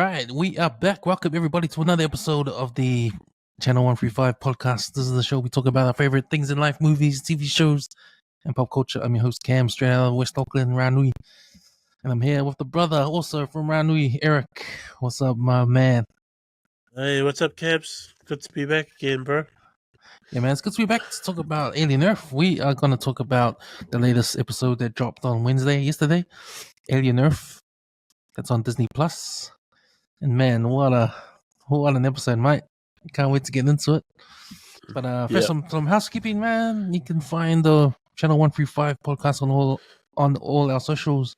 right, we are back. Welcome everybody to another episode of the Channel 135 podcast. This is the show we talk about our favorite things in life, movies, TV shows, and pop culture. I'm your host Cam, straight out of West Auckland, Ranui. And I'm here with the brother, also from Ranui, Eric. What's up, my man? Hey, what's up, Cabs? Good to be back again, bro. Yeah, man, it's good to be back to talk about Alien Earth. We are going to talk about the latest episode that dropped on yesterday, Alien Earth. That's on Disney Plus. And man, what an episode, mate. Can't wait to get into it. But first, some housekeeping, man. You can find the Channel 135 podcast on all our socials.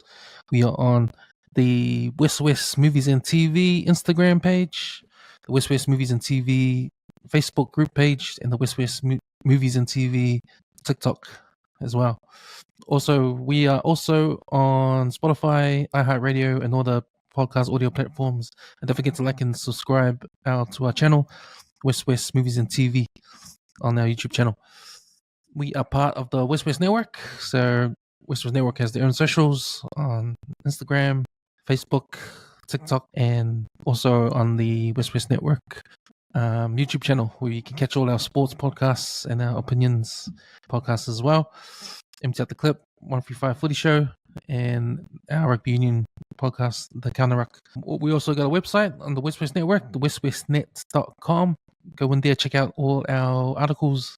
We are on the WesWes Movies and TV Instagram page, the WesWes Movies and TV Facebook group page, and the WesWes Movies and TV TikTok as well. Also, we are also on Spotify, iHeartRadio, and all the podcast audio platforms. And don't forget to like and subscribe to our channel, WesWes Movies and TV, on our YouTube channel. We are part of the WesWes Network. So WesWes Network has their own socials on Instagram, Facebook, TikTok, and also on the WesWes Network YouTube channel, where you can catch all our sports podcasts and our opinions podcasts as well. Empty Out the Clip, 135 Footy Show, and our rugby union podcast, The Counter Ruck. We also got a website on the WesWes Network, the weswesnet.com. Go in there, check out all our articles,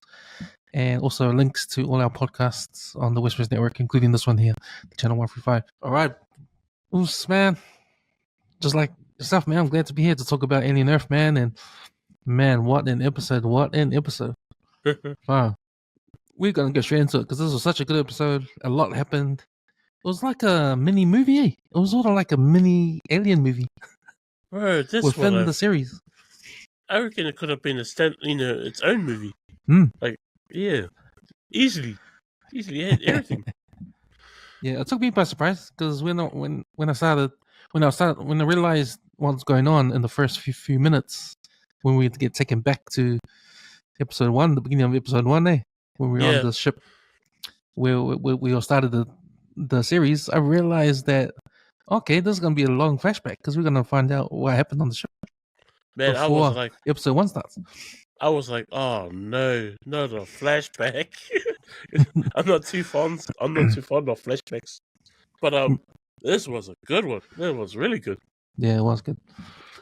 and also links to all our podcasts on the WesWes Network, including this one here, the Channel 135. All right, Oos, man. Just like yourself, man, I'm glad to be here to talk about Alien Earth, man. And man, what an episode. Wow. We're going to get straight into it because this was such a good episode. A lot happened. It was like a mini movie, eh? It was sort of like a mini Alien movie. Bro, this within the series. I reckon it could have been its own movie. Like, yeah, easily had everything. Yeah, it took me by surprise because when I realized what's going on in the first few minutes, when we get taken back to episode 1, the beginning of episode 1, when we were on the ship, where we all started the series, I realized that okay, this is gonna be a long flashback because we're gonna find out what happened on the ship. Man, I was like, episode 1 starts. I was like, oh no, not a flashback. I'm not too fond of flashbacks. But this was a good one. It was really good. Yeah, it was good.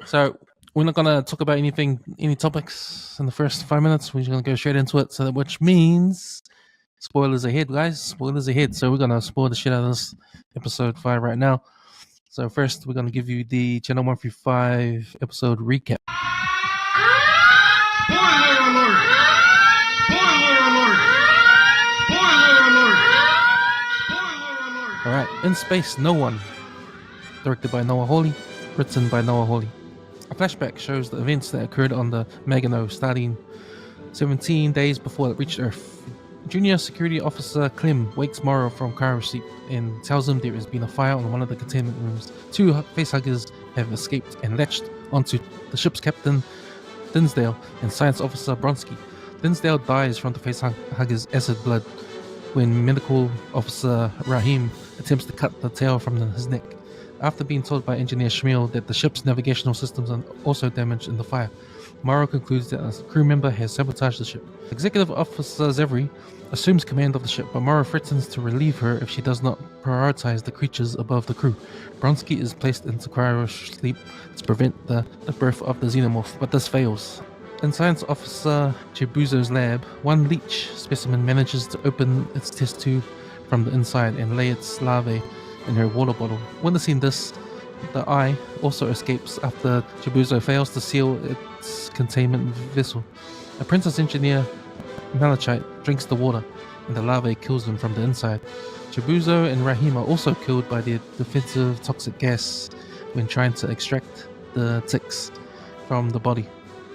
So we're not gonna talk about any topics in the first 5 minutes. We're just gonna go straight into it. So which means spoilers ahead, guys. Spoilers ahead. So we're gonna spoil the shit out of this episode 5 right now. So first, we're gonna give you the Channel 135 episode recap. Spoiler alert! Spoiler alert! Spoiler alert! Spoiler alert! All right, In Space, No One, directed by Noah Hawley, written by Noah Hawley. A flashback shows the events that occurred on the Magano starting 17 days before it reached Earth. Junior Security Officer Clem wakes Morrow from cryo sleep and tells him there has been a fire on one of the containment rooms. 2 facehuggers have escaped and latched onto the ship's captain, Dinsdale, and Science Officer Bronsky. Dinsdale dies from the facehuggers' acid blood when Medical Officer Rahim attempts to cut the tail from his neck. After being told by Engineer Schmiel that the ship's navigational systems are also damaged in the fire, Morrow concludes that a crew member has sabotaged the ship. Executive Officer Zevri assumes command of the ship, but Morrow threatens to relieve her if she does not prioritize the creatures above the crew. Bronsky is placed into cryo sleep to prevent the birth of the xenomorph, but this fails. In Science Officer Chibuzo's lab, one leech specimen manages to open its test tube from the inside and lay its larvae in her water bottle. Witnessing this, the Eye also escapes after Chibuzo fails to seal its containment vessel. Apprentice engineer Malachite drinks the water, and the larvae kills them from the inside. Chibuzo and Rahim are also killed by the defensive toxic gas when trying to extract the ticks from the body.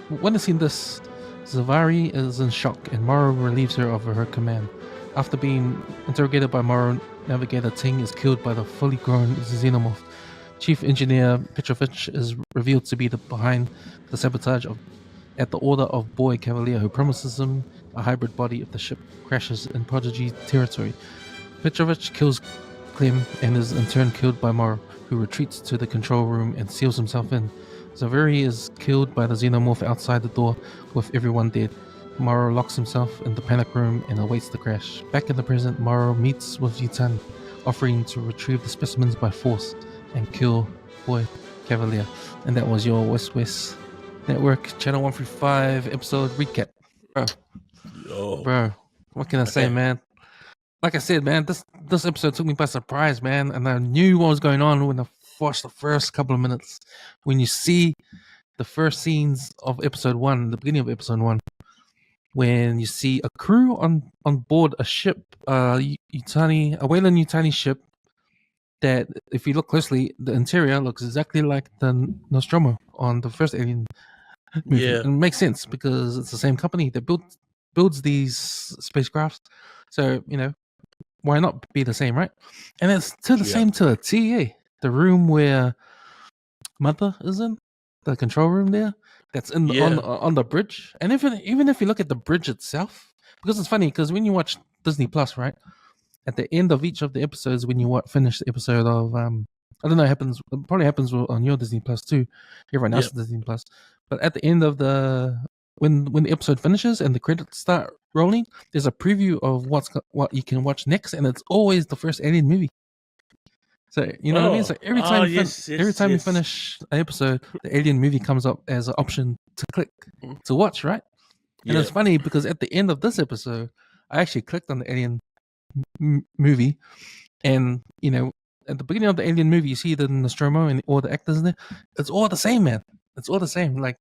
Witnessing this, Zavari is in shock, and Morrow relieves her of her command. After being interrogated by Morrow, Navigator Ting is killed by the fully grown xenomorph. Chief Engineer Petrovich is revealed to be behind the sabotage at the order of Boy Cavalier, who promises him a hybrid body if the ship crashes in Prodigy territory. Petrovich kills Clem and is in turn killed by Morrow, who retreats to the control room and seals himself in. Zaveri is killed by the xenomorph outside the door, with everyone dead. Morrow locks himself in the panic room and awaits the crash. Back in the present, Morrow meets with Yutani, offering to retrieve the specimens by force and kill Boy Cavalier. And that was your WesWes Network Channel 1 through 5 episode recap. Bro, what can I say, man? Like I said, man, this episode took me by surprise, man, and I knew what was going on when I watched the first couple of minutes. When you see the first scenes of episode 1, the beginning of episode 1, when you see a crew on board a ship, a Weyland Yutani ship, that if you look closely, the interior looks exactly like the Nostromo on the first Alien movie. Yeah. And it makes sense because it's the same company that builds these spacecrafts. So, why not be the same, right? And it's same to a T. The room where Mother is in, the control room there, that's on the bridge. And even if you look at the bridge itself, because it's funny, because when you watch Disney Plus, right, at the end of each of the episodes, when you finish the episode of I don't know, it probably happens on your Disney Plus too, everyone else's Disney Plus. But at the end of when the episode finishes and the credits start rolling, there's a preview of what you can watch next, and it's always the first Alien movie. So you know what I mean. So every time you finish an episode, the Alien movie comes up as an option to click to watch, right? And it's funny because at the end of this episode, I actually clicked on the Alien movie, and at the beginning of the Alien movie, you see the Nostromo and all the actors in there. It's all the same, man. It's all the same. Like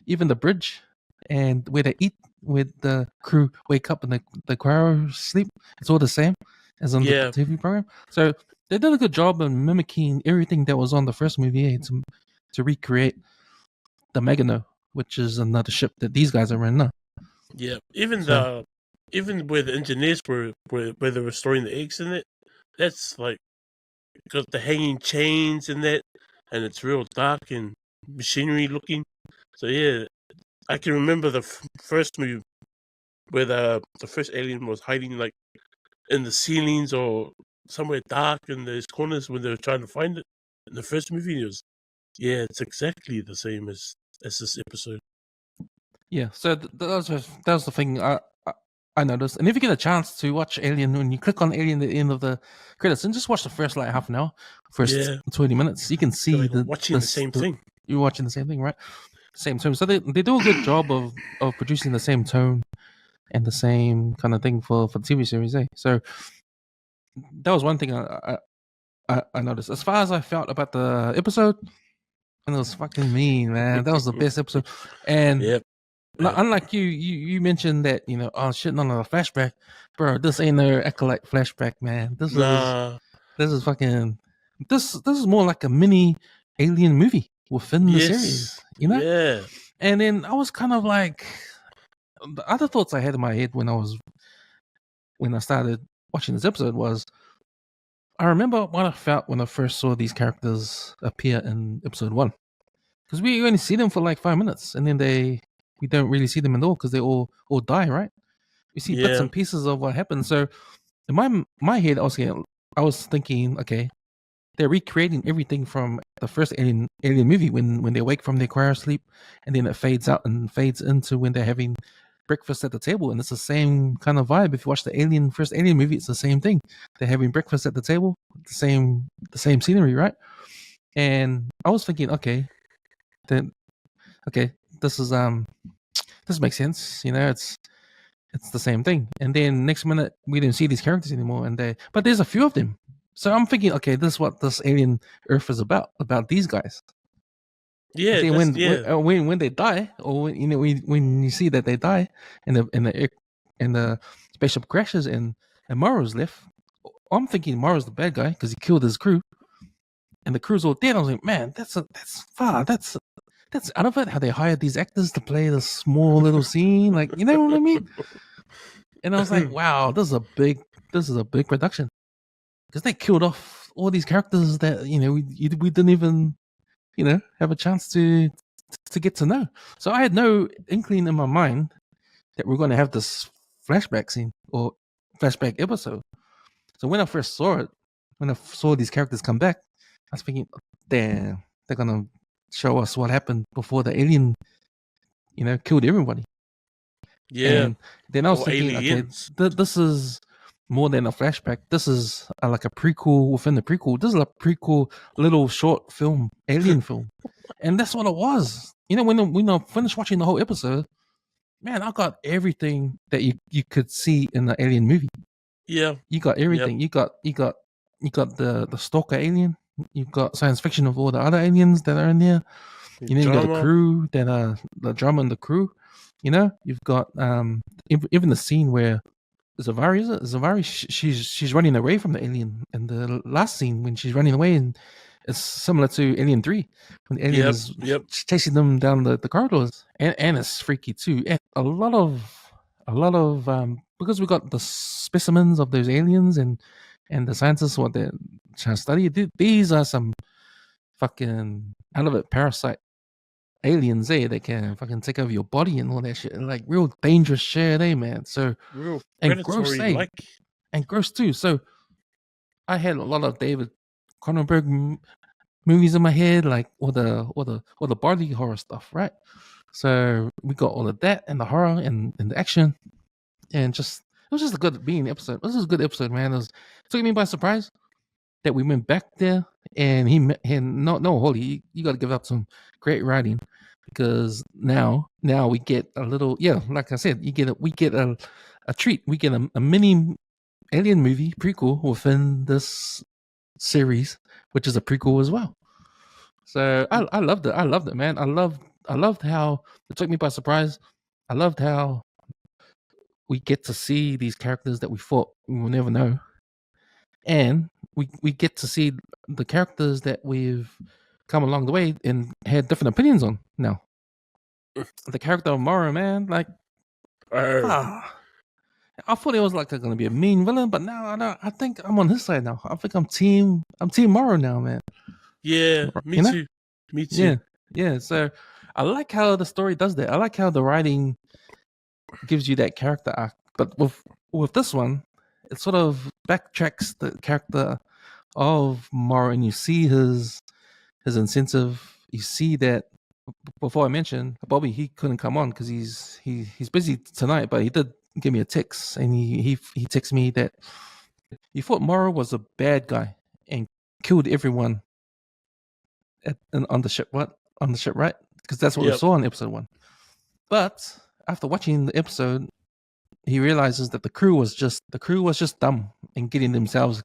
even the bridge and where they eat, where the crew wake up and the cryo sleep, it's all the same as on the TV program. So they did a good job of mimicking everything that was on the first movie to recreate the Megano, which is another ship that these guys are in now. Yeah, even where the engineers where they were storing the eggs in it, that's like got the hanging chains in that, and it's real dark and machinery looking. So yeah, I can remember the first movie where the first alien was hiding like in the ceilings or somewhere dark in those corners when they were trying to find it. In the first movie, it's exactly the same as this episode. Yeah, so that was the thing I noticed. And if you get a chance to watch Alien, when you click on Alien at the end of the credits, and just watch the first half an hour, first 20 minutes, you can see watching the same thing. You're watching the same thing, right? Same tone. So they do a good job of producing the same tone and the same kind of thing for the TV series, eh? So that was one thing I noticed. As far as I felt about the episode, and it was fucking mean, man. That was the best episode. And unlike you mentioned that shitting on a flashback, bro. This ain't no Acolyte flashback, man. This is fucking. This is more like a mini Alien movie within the series, Yeah. And then I was kind of like, the other thoughts I had in my head when I started watching this episode was, I remember what I felt when I first saw these characters appear in episode 1, because we only see them for like 5 minutes, and then we don't really see them at all because they all die, right? We see bits and pieces of what happened. So in my head, I was thinking, okay, they're recreating everything from the first Alien movie when they wake from their cryo sleep, and then it fades out and fades into when they're having breakfast at the table, and it's the same kind of vibe. If you watch the first Alien movie, it's the same thing. They're having breakfast at the table, the same scenery, right? And I was thinking, okay, this makes sense. It's the same thing. And then next minute we didn't see these characters anymore, but there's a few of them. So I'm thinking, okay, this is what this Alien Earth is about these guys. Yeah. When they die, or when you see that they die, and the spaceship crashes and Morrow's left, I'm thinking Morrow's the bad guy because he killed his crew, and the crew's all dead. I was like, man, that's out of it. How they hired these actors to play the small little scene, like, you know what I mean? And I was like, wow, this is a big production, because they killed off all these characters that we didn't even have a chance to get to know. So I had no inkling in my mind that we're going to have this flashback scene or flashback episode. So when I first saw it, when I saw these characters come back, I was thinking, damn, they're gonna show us what happened before the alien, killed everybody. Yeah. And then I was Or thinking, okay, aliens. this is more than a flashback. This is like a prequel within the prequel. This is a prequel, little short film, alien film, and that's what it was. When I finished watching the whole episode, man, I got everything that you could see in the alien movie. Yeah. You got everything. You got the stalker alien. You got science fiction of all the other aliens that are in there. You got the crew that are the drama and the crew. You've got even the scene where Zavari, is it? Zavari, she's running away from the alien, and the last scene when she's running away, and it's similar to Alien 3 when the alien is chasing them down the corridors, and it's freaky too. And a lot of because we got the specimens of those aliens and the scientists what they're trying to study. These are some fucking out of it parasite aliens, that can fucking take over your body and all that shit, and like real dangerous shit, man. So real and gross, and gross too. So I had a lot of David Cronenberg movies in my head, like all the body horror stuff, right? So we got all of that and the horror and the action, and it was just a good being episode. This was a good episode, man. It took me by surprise that we went back there, and no holy, you got to give up some great writing, because now we get a little, like I said, we get a treat. We get a mini alien movie prequel within this series, which is a prequel as well. So I loved it, man. I loved how it took me by surprise. I loved how we get to see these characters that we thought we will never know, and we get to see the characters that we've come along the way and had different opinions on now. The character of Morrow, man, like, I thought it was like going to be a mean villain, but now I think I'm on his side now. I think I'm team Morrow now, man. Yeah, me too. Me too. Yeah. So I like how the story does that. I like how the writing gives you that character arc, but with this one, it sort of backtracks the character of Morrow, and you see his incentive. You see that before I mentioned Bobby, he couldn't come on because he's busy tonight, but he did give me a text, and he texted me that he thought Morrow was a bad guy and killed everyone on the ship. What? On the ship, right? Because that's what we saw in episode 1. But after watching the episode, he realizes that the crew was just dumb and getting themselves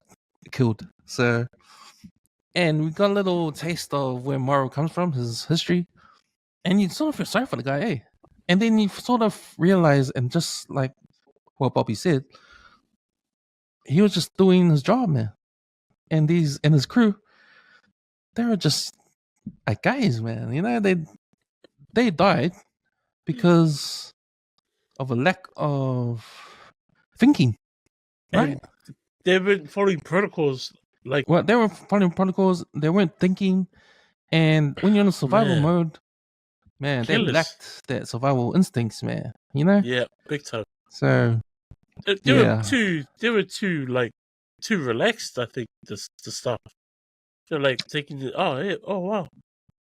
killed. So, and we got a little taste of where Morrow comes from, his history, and you sort of feel sorry for the guy, And then you sort of realize, and just like what Bobby said, he was just doing his job, man. And his crew, they were just like guys, man. They died because of a lack of thinking, right? And they weren't following protocols. They were following protocols. They weren't thinking, and when you're in a survival mode, man, they lacked that survival instincts, man. Yeah, big time. So they were too relaxed. I think the stuff. They're like taking it. Oh wow.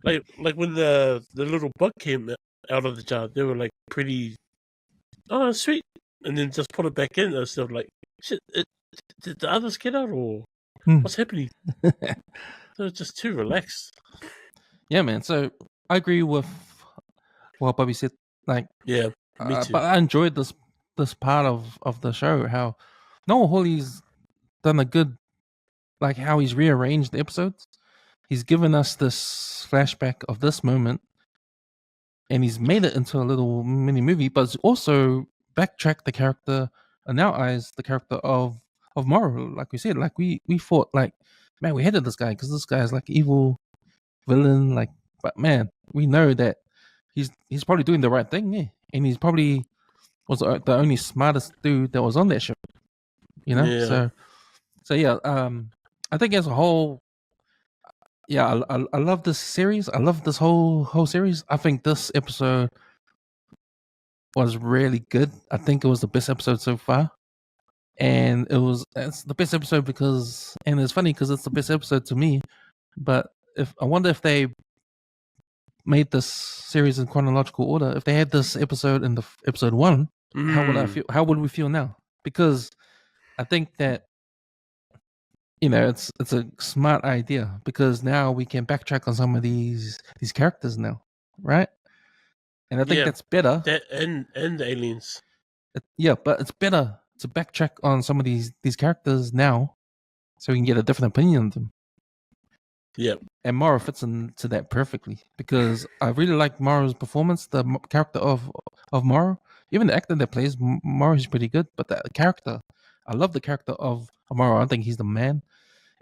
Like when the little bug came out of the jar, they were like pretty. Oh sweet, and then just put it back in. They're still like, shit. Did the others get out, or what's happening? They're just too relaxed. Yeah, man. So I agree with what Bobby said. Like, yeah, me too. But I enjoyed this part of the show. How Noah Hawley's done a good, like how he's rearranged the episodes. He's given us this flashback of this moment, and he's made it into a little mini movie, but it's also backtracked the character, in our eyes, the character of Morrow. Like we said, like we thought, like, man, we hated this guy because this guy is like evil villain, like, but man, we know that he's probably doing the right thing, and he's probably was the only smartest dude that was on that ship, So yeah, I think as a whole, yeah, I love this series. I love this whole series. I think this episode was really good. I think it was the best episode so far. and it's the best episode because, and it's funny because it's the best episode to me. But if I wonder if they made this series in chronological order, if they had this episode in the episode 1, how would I feel? How would we feel now? Because I think that it's a smart idea because now we can backtrack on some of these characters now, right? And I think that's better. That and the aliens. Yeah, but it's better to backtrack on some of these characters now, so we can get a different opinion of them. Yeah, and Morrow fits into that perfectly because I really like Morrow's performance. The character of Morrow, even the actor that plays Morrow is pretty good, but the character, I love the character of Morrow. I think he's the man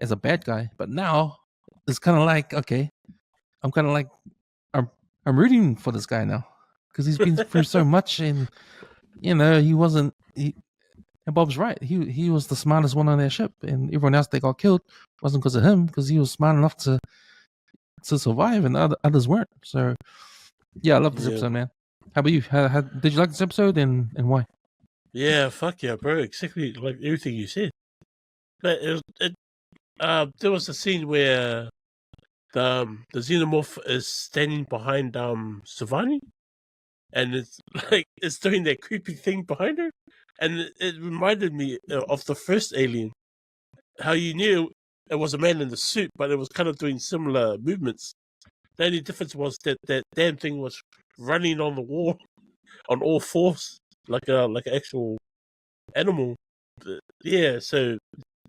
as a bad guy. But now it's kind of like, okay, I'm kind of like I'm rooting for this guy now because he's been through so much, and he wasn't. And Bob's right. He was the smartest one on their ship, and everyone else that got killed wasn't because of him, because he was smart enough to survive, and others weren't. So, yeah, I love this episode, man. How about you? How did you like this episode, and why? Yeah, fuck yeah, bro. Exactly like everything you said. But there was a scene where the xenomorph is standing behind Savani, and it's like it's doing that creepy thing behind her, and it reminded me of the first Alien. How you knew it was a man in the suit, but it was kind of doing similar movements. The only difference was that that damn thing was running on the wall on all fours, like an actual animal. Yeah, so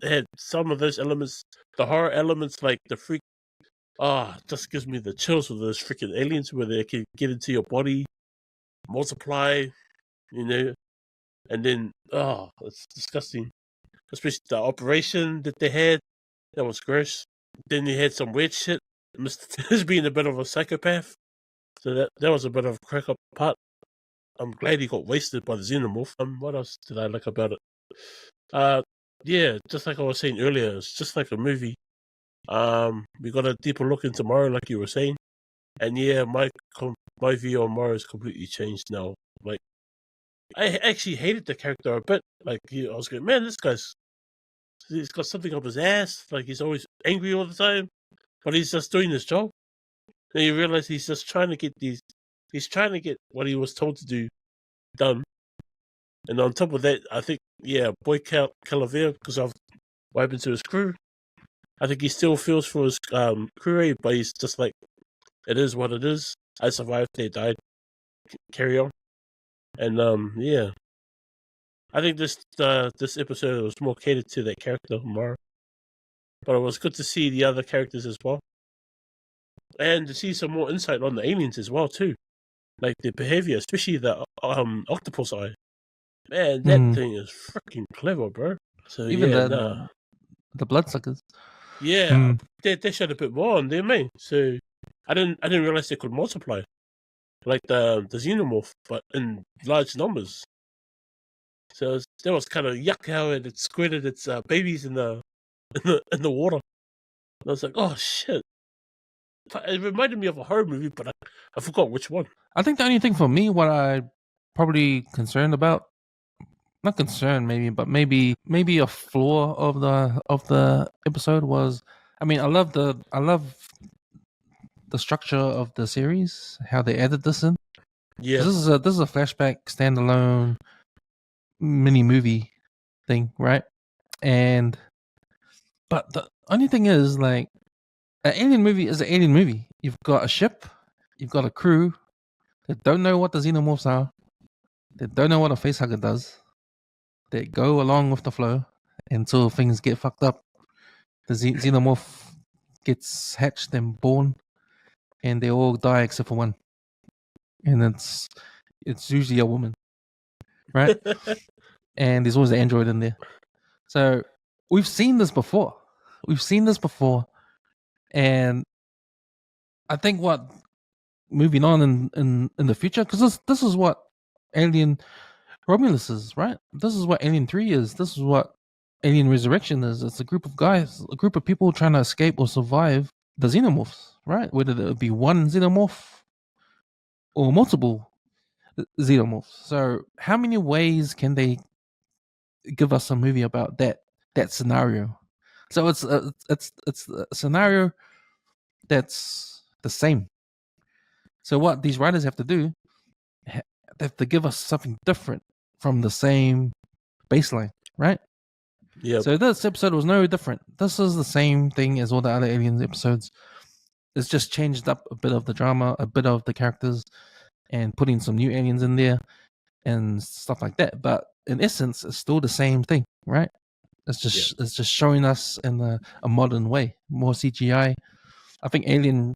it had some of those elements, the horror elements, like the freak. Just gives me the chills with those freaking aliens where they can get into your body, multiply, and then it's disgusting. Especially the operation that they had, that was gross. Then you had some weird shit. Mr. Fish being a bit of a psychopath, so that was a bit of a crack up part. I'm glad he got wasted by the xenomorph. What else did I like about it? Yeah, just like I was saying earlier, it's just like a movie. We got a deeper look into Mario, like you were saying, and yeah, my view on Mario has completely changed now. Like, I actually hated the character a bit. Like, I was going, man, he's got something up his ass. Like, he's always angry all the time, but he's just doing his job. And you realize he's just trying to get he's trying to get what he was told to do done. And on top of that, I think, boy Calavera, because of what happened to his crew, I think he still feels for his crew, but he's just like, it is what it is. I survived, they died. Carry on. And I think this episode was more catered to that character more. But it was good to see the other characters as well. And to see some more insight on the aliens as well too. Like their behavior, especially the octopus eye. Man, that thing is freaking clever, bro. So even the bloodsuckers. Yeah, they showed a bit more on them, mate. So I didn't realize they could multiply like the xenomorph, but in large numbers. So that was kind of yuck how it squirted its babies in the water. And I was like, oh shit! It reminded me of a horror movie, but I forgot which one. I think the only thing for me, what I probably concerned about, not concerned maybe, but maybe a flaw of the episode was, I mean, I love the structure of the series, how they added this in. Yeah, this is a flashback standalone mini movie thing, right? But the only thing is, like, an alien movie is an alien movie. You've got a ship, you've got a crew that don't know what the xenomorphs are, they don't know what a facehugger does. They go along with the flow until things get fucked up. The xenomorph gets hatched and born, and they all die except for one, and it's usually a woman, right? And there's always an android in there. So we've seen this before. And I think what moving on in the future, because this is what Alien Romulus is, right? This is what Alien 3 is. This is what Alien Resurrection is. It's a group of guys, a group of people trying to escape or survive the xenomorphs, right? Whether it be one xenomorph or multiple xenomorphs. So how many ways can they give us a movie about that scenario. So it's a scenario that's the same. So what these writers have to do, they have to give us something different from the same baseline, right? Yep. So this episode was no different. This is the same thing as all the other Aliens episodes. It's just changed up a bit of the drama, a bit of the characters, and putting some new aliens in there and stuff like that. But in essence, it's still the same thing, right? It's just showing us in a modern way, more CGI. I think Alien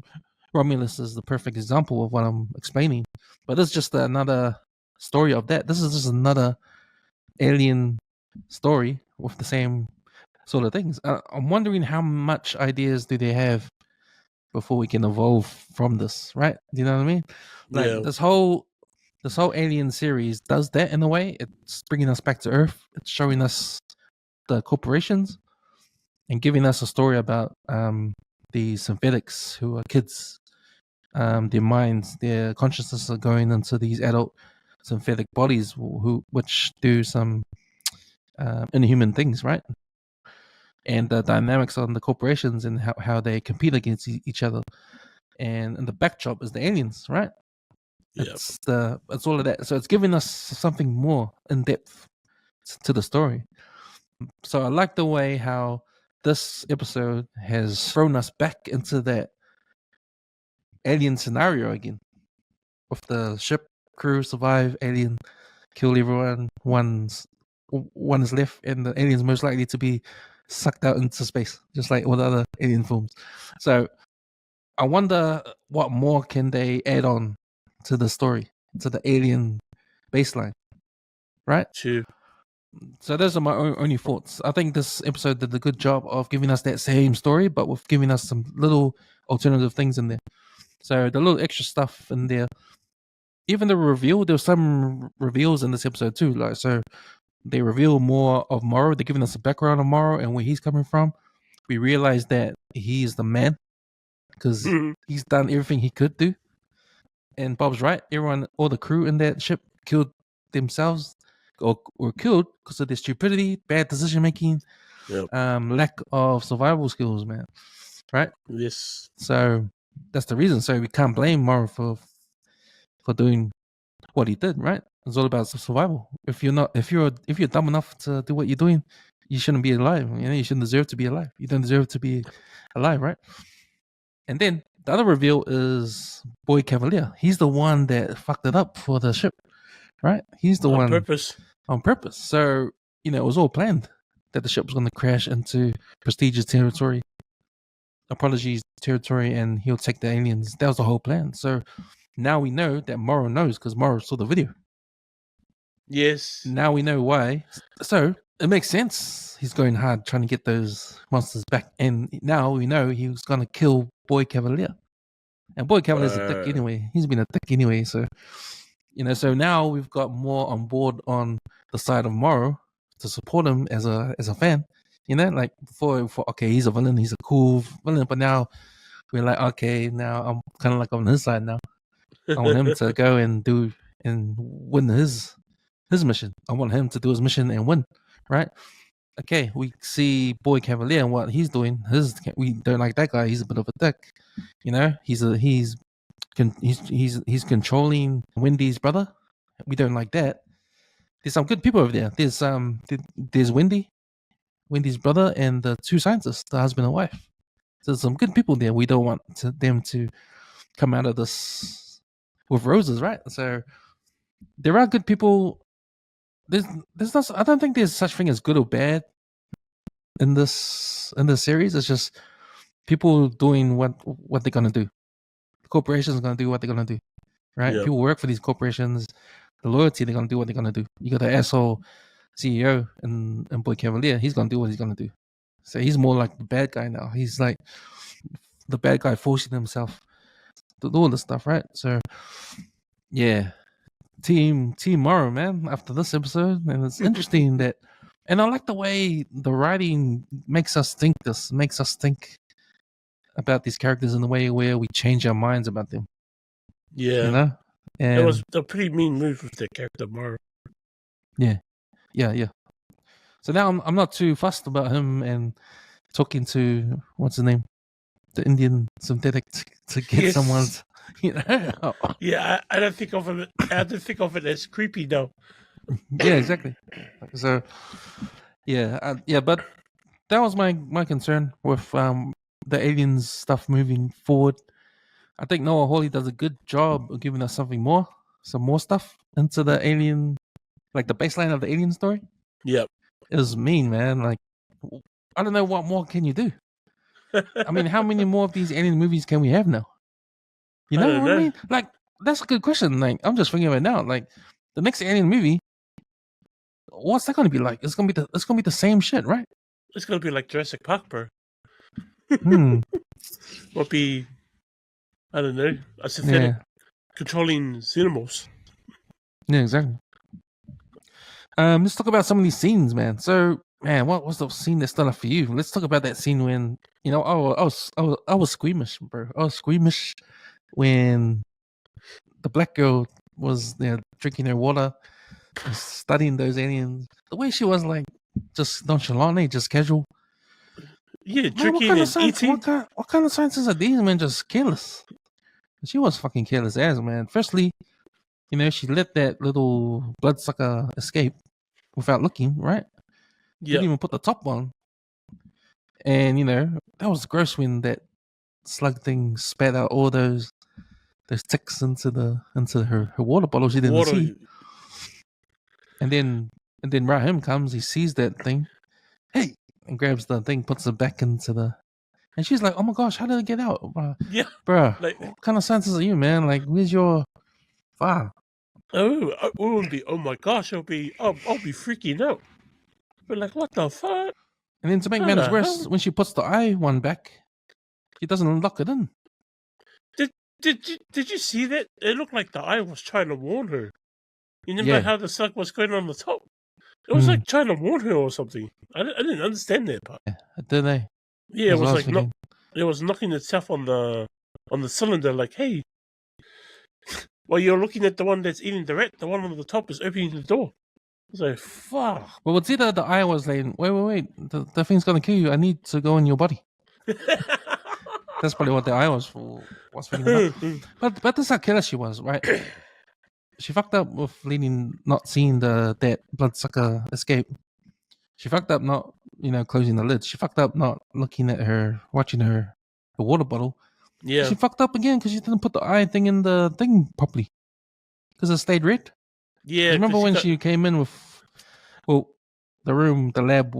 Romulus is the perfect example of what I'm explaining. But it's just another story of that. This is just another alien story with the same sort of things. I'm wondering how much ideas do they have before we can evolve from this, right? Do you know what I mean? Like this whole Alien series does that in a way. It's bringing us back to Earth. It's showing us the corporations and giving us a story about the synthetics who are kids. Their minds, their consciousness are going into these adult synthetic bodies which do some inhuman things, right? And the dynamics on the corporations and how they compete against each other. And the backdrop is the aliens, right? It's all of that. So it's giving us something more in depth to the story. So I like the way how this episode has thrown us back into that alien scenario again, with the ship crew survive, alien kill everyone, one is left, and the alien's most likely to be sucked out into space, just like all the other alien films. So I wonder what more can they add on to the story, to the alien baseline, right? True. So those are my only thoughts. I think this episode did a good job of giving us that same story, but with giving us some little alternative things in there. So the little extra stuff in there, even the reveal, there's some reveals in this episode too. Like, so they reveal more of Morrow. They're giving us a background of Morrow and where he's coming from. We realize that he's the man because he's done everything he could do. And Bob's right. Everyone, all the crew in that ship killed themselves or were killed because of their stupidity, bad decision making, lack of survival skills, man. Right? Yes. So that's the reason. So we can't blame Morrow for doing what he did, right? It's all about survival. If you're dumb enough to do what you're doing, you shouldn't be alive. You know, you shouldn't deserve to be alive. You don't deserve to be alive, right? And then the other reveal is Boy Cavalier. He's the one that fucked it up for the ship, right? He's the one on purpose. So it was all planned that the ship was going to crash into Prestige's territory, Apology's territory, and he'll take the aliens. That was the whole plan. So now we know that Morrow knows because Morrow saw the video. Yes. Now we know why. So it makes sense. He's going hard trying to get those monsters back. And now we know he was going to kill Boy Cavalier. And Boy Cavalier's a dick anyway. He's been a dick anyway. So, so now we've got more on board on the side of Morrow to support him as a fan. Like before, okay, he's a villain. He's a cool villain. But now we're like, okay, now I'm kind of like on his side now. I want him to go and do and win his mission. I want him to do his mission and win, right? Okay, we see Boy Cavalier and what he's doing. We don't like that guy. He's a bit of a dick, He's controlling Wendy's brother. We don't like that. There's some good people over there. There's Wendy's brother, and the two scientists, the husband and wife. So there's some good people there. We don't want them to come out of this with roses, right? So there are good people. There's not. I don't think there's such thing as good or bad in this series. It's just people doing what they're gonna do. The corporation's gonna do what they're gonna do, right? Yep. People work for these corporations. The loyalty, they're gonna do what they're gonna do. You got the asshole CEO and Boy Cavalier. He's gonna do what he's gonna do. So he's more like the bad guy now. He's like the bad guy forcing himself to do all this stuff, right? So yeah. Team Morrow, man, after this episode. And it's interesting that, and I like the way the writing makes us think about these characters in the way where we change our minds about them. Yeah. And it was a pretty mean move with the character Morrow. Yeah. So now I'm not too fussed about him and talking to what's his name, the Indian synthetic to get Yes. someone's, you know. Yeah, I don't think of it. I don't think of it as creepy though. Yeah, exactly. So yeah, but that was my concern with the aliens stuff moving forward. I think Noah Hawley does a good job of giving us some more stuff into the alien, like the baseline of the alien story. Yep. It was mean, man. Like, I don't know what more can you do. I mean, how many more of these alien movies can we have now? You I know don't what I know. mean? Like, that's a good question. Like, I'm just thinking of it now. Like, the next alien movie, what's that going to be like? It's gonna be the same shit, right? It's gonna be like Jurassic Park, bro. Hmm. Won't be, I don't know, a synthetic controlling xenomorphs. Yeah, exactly. Let's talk about some of these scenes, man. So, man, what was the scene that stood out for you? Let's talk about that scene when I was squeamish, bro. I was squeamish when the black girl was drinking her water, and studying those aliens. The way she was like, just nonchalantly, just casual. Yeah, Man, drinking and eating. what kind of scientists are these, man? Just careless. She was fucking careless as, man. Firstly, she let that little bloodsucker escape without looking, right? Didn't Yeah, even put the top on. And that was gross when that slug thing spat out all those ticks into her water bottle she didn't water. see. And then Rahim comes, he sees that thing, hey, and grabs the thing, puts it back into and she's like, oh my gosh, how did it get out? Yeah, Bruh, like, what kind of scientist are you, man? Like, where's your file? it wouldn't be. Oh my gosh, I'll be freaking out. But like, what the fuck? And then to make How matters the worse, hell? when she puts the eye one back, she doesn't lock it in. Did you see that? It looked like the eye was trying to warn her. You remember Yeah. how the slug was going on the top? It was like trying to warn her or something. I didn't understand that part. Did they? Yeah, it That's what was I like thinking. it was knocking itself on the cylinder. Like, hey, while you're looking at the one that's eating the rat, the one on the top is opening the door. I was like, fuck. Well, it's either the eye was like, wait, the thing's gonna kill you. I need to go in your body. That's probably what the eye was thinking about. But that's how careless she was, right? She fucked up with not seeing that bloodsucker escape. She fucked up not, closing the lid. She fucked up not watching her water bottle. Yeah. She fucked up again because she didn't put the eye thing in the thing properly. Because it stayed red. Yeah. Remember when she came in with, the lab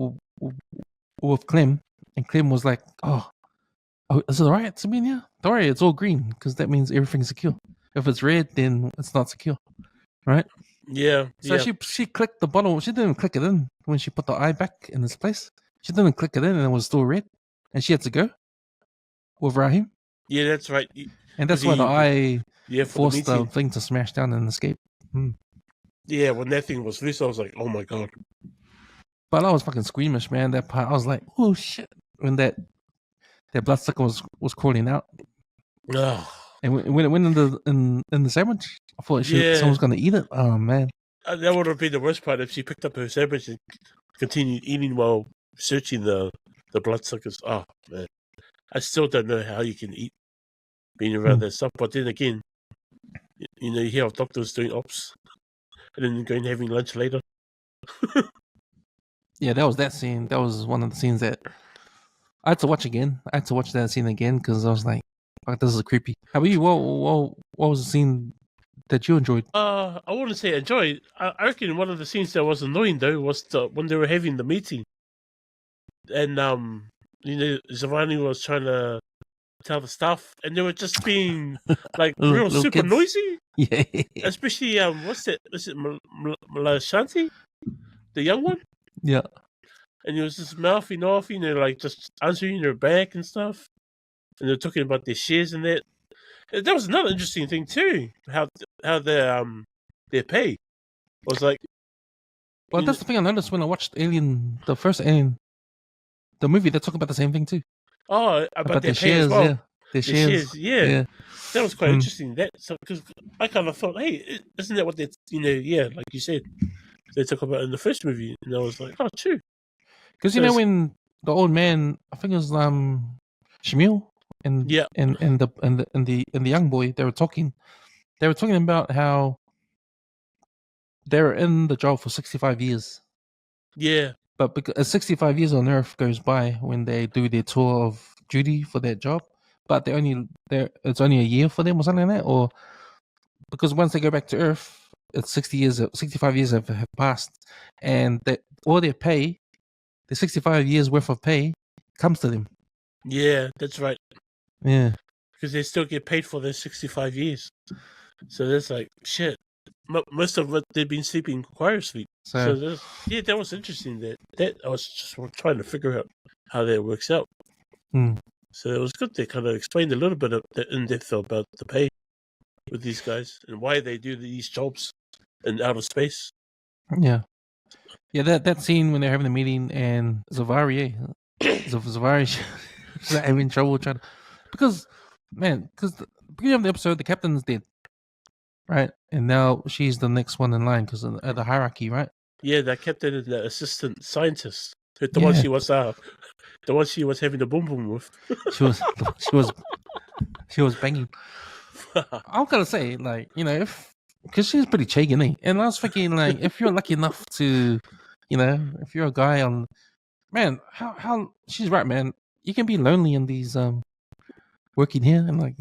with Clem, and Clem was like, oh, is it all right, Sabina? Don't worry, it's all green because that means everything's secure. If it's red, then it's not secure, right? Yeah. So she clicked the bottle. She didn't click it in when she put the eye back in its place. She didn't click it in, and it was still red, and she had to go with Rahim. Yeah, that's right. And that's why the eye forced the meeting. thing to smash down and escape. Yeah, when that thing was loose, I was like, oh my god. But I was fucking squeamish, man. That part, I was like, oh shit, when that bloodsucker was crawling out. Ugh. And when it went in the sandwich, I thought someone's gonna eat it. Oh man, that would have been the worst part if she picked up her sandwich and continued eating while searching the bloodsuckers. Oh man, I still don't know how you can eat being around that stuff. But then again, you hear of doctors doing ops and then going and having lunch later. Yeah, that was that scene. That was one of the scenes that I had to watch again. I had to watch that scene again because I was like, fuck, this is creepy. How about you? What was the scene that you enjoyed? I wouldn't say enjoyed. I reckon one of the scenes that was annoying though was when they were having the meeting, and Giovanni was trying to tell the staff, and they were just being like real super kids. noisy. Yeah. Especially what's that? Is it Malashanti, the young one? Yeah. And he was just mouthing off, like just answering their back and stuff. And they're talking about their shares and that. That was another interesting thing too. How their pay was like. Well, that's the thing I noticed when I watched Alien, the first Alien, the movie. They talk about the same thing too. Oh, about their pay shares, as well. Yeah. Their shares, yeah. That was quite interesting. That because I kind of thought, hey, isn't that what they, like you said, they talk about in the first movie, and I was like, oh, true. Because you know when the old man, I think it was Shamil and Yeah. the young boy, they were talking about how they're in the job for 65 years. Yeah. But because 65 years on Earth goes by when they do their tour of duty for their job, but it's only a year for them or something like that, or because once they go back to Earth, it's 65 years have passed, and all their pay, the 65 years worth of pay, comes to them. Yeah, that's right. Yeah, because they still get paid for their 65 years. So that's like shit. Most of what they've been sleeping choir sleep. So that was interesting. That I was just trying to figure out how that works out. So it was good. They kind of explained a little bit of the in depth about the pay with these guys and why they do these jobs in outer space. Yeah. That scene when they're having a meeting and Zavari she's having trouble trying to, because the beginning of the episode the captain's dead, right? And now she's the next one in line because of the hierarchy, right? Yeah, that captain and the assistant scientist, the one she was having the boom boom with. she was banging. I'm gonna say, like, you know, because she's pretty cheeky, isn't he? And I was thinking, like, if you're lucky enough to, you know, if you're a guy on, man, how she's right, man. You can be lonely in these working here, and like,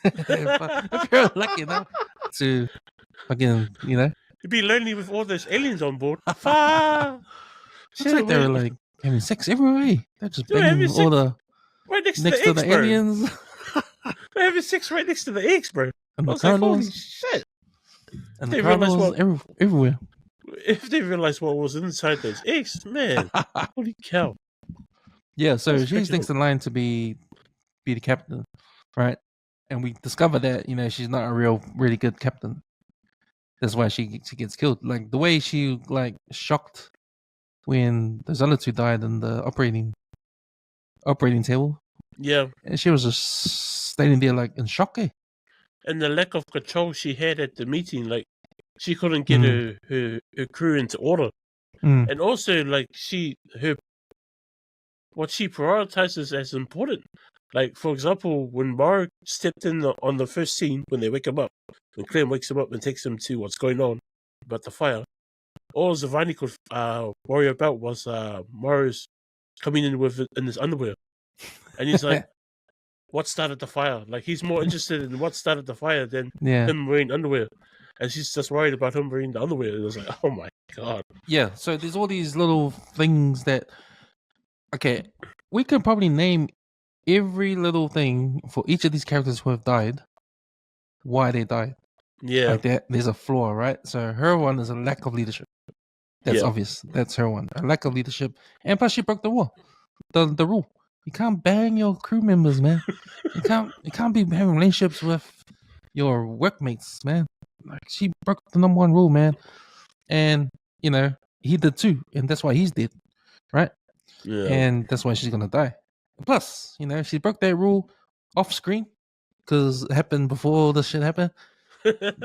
if you're lucky enough to, fucking, you know, you'd be lonely with all those aliens on board. Looks like they were like having sex everywhere. They're just banging all the right next to to the eggs, aliens. They're having sex right next to the eggs, bro. And I was like, holy shit. And the corridors everywhere. If they realized what was inside those eggs, man, holy cow. Yeah, so she's next in line to be the captain, right? And we discover that, you know, she's not a really good captain. That's why she gets killed. Like the way she like shocked when those other two died in the operating table. Yeah. And she was just standing there like in shock, eh? And the lack of control she had at the meeting, like she couldn't get her crew into order. And also like what she prioritizes as important. Like for example, when Mara stepped in on the first scene when they wake him up, when Clem wakes him up and takes him to what's going on about the fire, all Zavani could worry about was Mara's coming in his underwear. And he's like, what started the fire? Like he's more interested in what started the fire than him wearing underwear. And she's just worried about him wearing the underwear. And I was like, oh my god. Yeah, so there's all these little things that, okay, we can probably name every little thing for each of these characters who have died, why they died. Yeah. Like there's a flaw, right? So her one is a lack of leadership. That's obvious. That's her one. A lack of leadership. And plus she broke the rule. The rule. You can't bang your crew members, man. You can't be having relationships with your workmates, man. Like she broke the number one rule, man. And you know, he did too, and that's why he's dead. Right? Yeah. And that's why she's gonna die. Plus, you know, she broke that rule off screen because it happened before all this shit happened.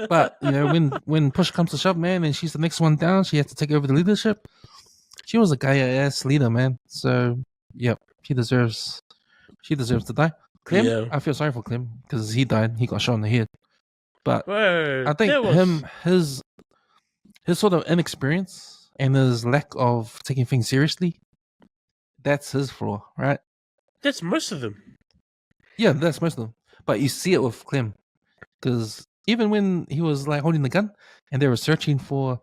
But you know, when push comes to shove, man, and she's the next one down, she has to take over the leadership. She was a guy-ass leader, man. So, yep, she deserves to die. Clem, I feel sorry for Clem because he died. He got shot in the head. But I think his sort of inexperience and his lack of taking things seriously, that's his flaw, right? That's most of them. Yeah, that's most of them. But you see it with Clem because even when he was like holding the gun and they were searching for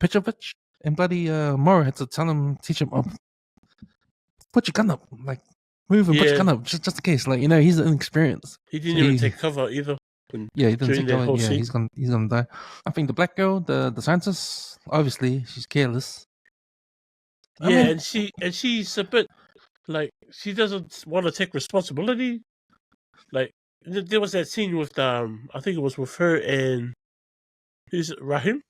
Petrovich, and bloody Mara had to teach him, put your gun up, like move and put your gun up, just in case. Like, you know, he's inexperienced. He didn't even take cover either. He didn't take cover. Yeah, he's gonna die. I think the black girl, the scientist, obviously she's careless. And she's a bit like she doesn't want to take responsibility. Like there was that scene with I think it was with her and who's it, Rahim?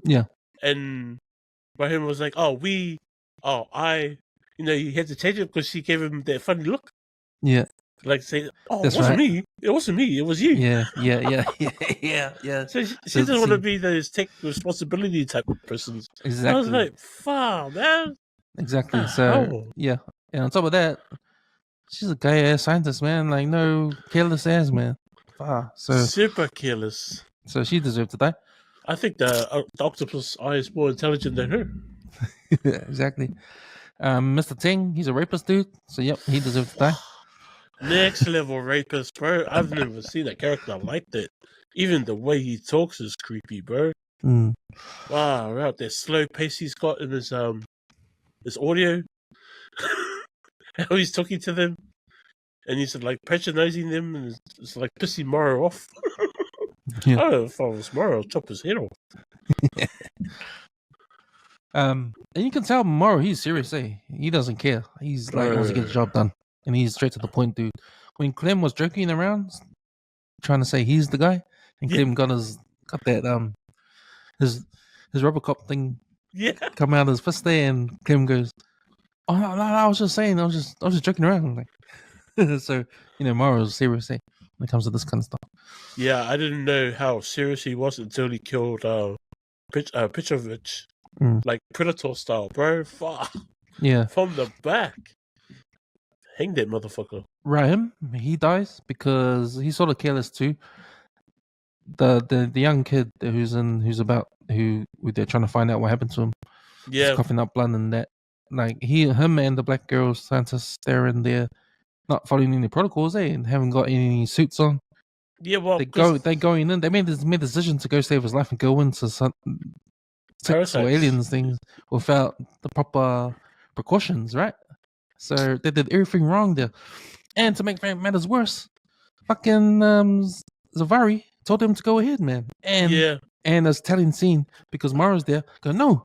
Yeah. And Rahim was like, he hesitated because she gave him that funny look. Yeah. Like say, "Oh, That's it wasn't right. me. It wasn't me. It was you." Yeah. So she So doesn't want to see, be those take responsibility type of person. I was exactly, like, "Fuck, man." exactly. So Oh, yeah, and on top of that, she's a gay ass scientist, man. Like no careless ass, man. So super careless. she deserved to die. I think the octopus eye is more intelligent than her. Exactly. Mr. Ting, he's a rapist dude. So yep, he deserved to die. Next level rapist, bro. I've never seen a character like that. Even the way he talks is creepy, bro. Mm. Wow, right, that slow pace he's got in his audio. How he's talking to them, and he's like patronizing them, and it's like pissing Morrow off. Yeah. Oh, if I was Morrow, I'd chop his head off. And you can tell Morrow, he's serious, eh? He doesn't care. He's like wants to get the job done. And he's straight to the point, dude. When Clem was joking around, trying to say he's the guy, and Yeah. Clem got that his Robocop thing Yeah, come out of his fist there, and Clem goes, "Oh no, I was just saying, I was just joking around." Like, so Morrow's serious, eh? When it comes to this kind of stuff. yeah. I didn't know how serious he was until he killed Petrovich, Mm. like Predator style, bro. Fuck. Yeah, From the back. Hang that motherfucker. Rahim, he dies because he's sort of careless too. The young kid who they're trying to find out what happened to him. He's Yeah, coughing up blood and that. Like him and the black girl scientists, they're in there not following any protocols, and haven't got any suits on. yeah. Well, They going in. They made the decision to go save his life and go into some ticks or Parasites. aliens things without the proper precautions, right? So they did everything wrong there. And to make matters worse, fucking Zavari told him to go ahead, man. And Yeah, and it's telling scene because Mara's there. Go, no,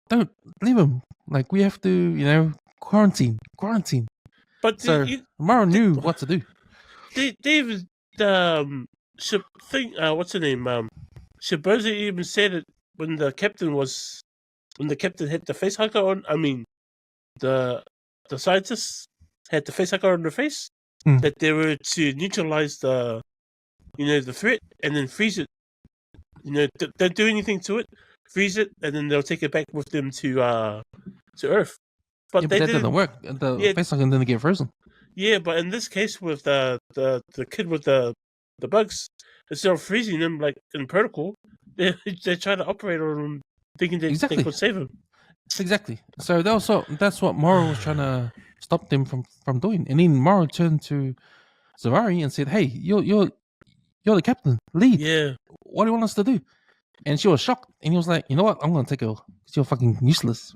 don't leave him. Like we have to, quarantine. but So Mara knew what to do. David, what's her name? Shaboza even said it when the captain had the face hugger on. I mean, the scientists had the face hugger on their face. Mm. That they were to neutralize the threat and then freeze it. Don't do anything to it. Freeze it, and then they'll take it back with them to Earth. But Yeah, they but that didn't didn't work. The Yeah. face hugger didn't get frozen. Yeah, but in this case, with the kid with the bugs, instead of freezing them like in protocol, they try to operate on him, thinking they Exactly. could save him. Exactly. So that's what Mara was trying to stop them from doing. And then Mara turned to Zavari and said, "Hey, you're the captain, lead. Yeah, What do you want us to do?" And she was shocked. And he was like, "You know what? I'm gonna take her. 'Cause you're fucking useless."